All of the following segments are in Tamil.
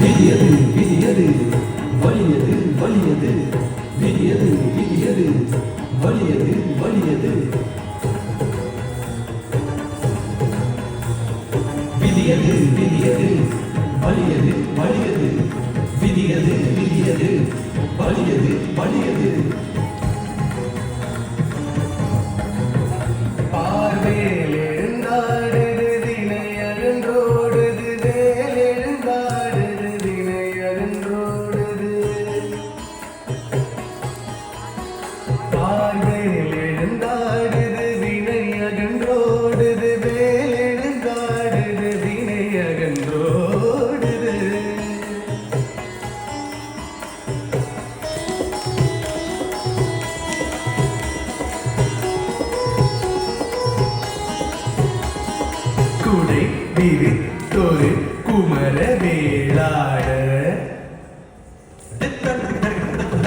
விடியது விடியது வலியது வலியது விடியது விடியது வலியது வலியது விடியது விடியது வலியது வலியது விடியது விடியது வலியது வலியது குடை விரித்தொரு குமர வேளாளர்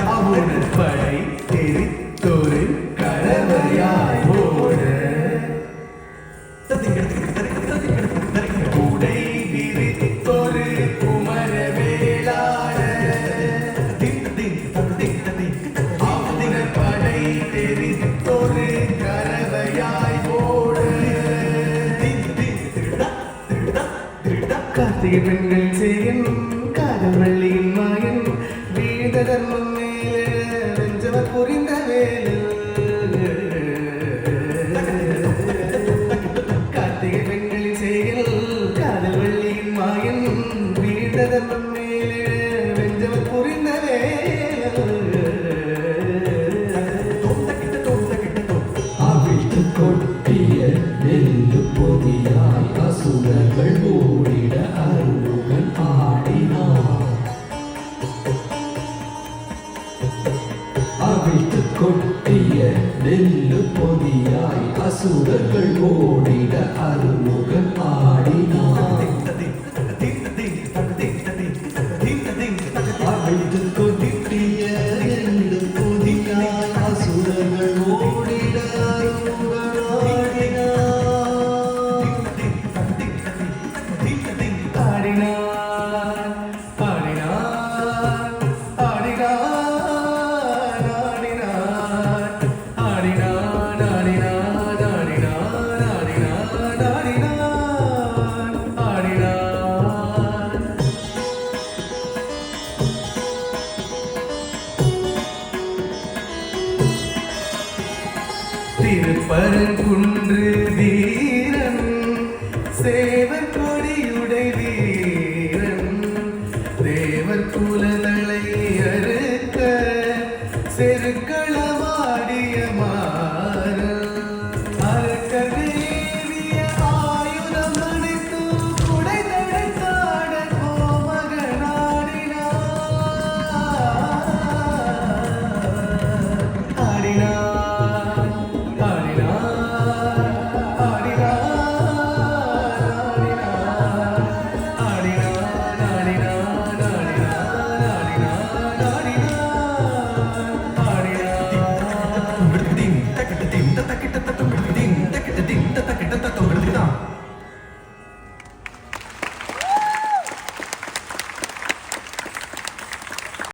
அவனது படை தெரித்தொரு கரவையாய் ஓட குடை விரித்தொரு குமர வேளாளர் அவனது படை தெரித்தொரு கரவையாய் ஓட கார்த்திகை பெண்கள் செய்யும் காதல் வள்ளியின் மாயன் வீத தர்மம் மேலே வெஞ்சவர் புரிந்த வேலு கார்த்திகை பெண்களின் செயல் காதல் வள்ளியின் மாயன் வீத தர்மம் மேலே வெஞ்சவர் புரிந்த அவிழ்த்து கொட்டிய நெல்லு பொதியாய் அசுரர்கள் ஓடிட அருமுகன் ஆடினார். அவிழ்த்து கொட்டிய நெல்லு பொதியாய் அசுரர்கள் ஓடிட அருமுகன் ஆடினார். அவிழ்த்து கொட்டிய நெல்லு பொதியாய் அசுரர்கள் ஓடிட அருமுகன் திருப்பரங்குன்று வீரன் சேவன்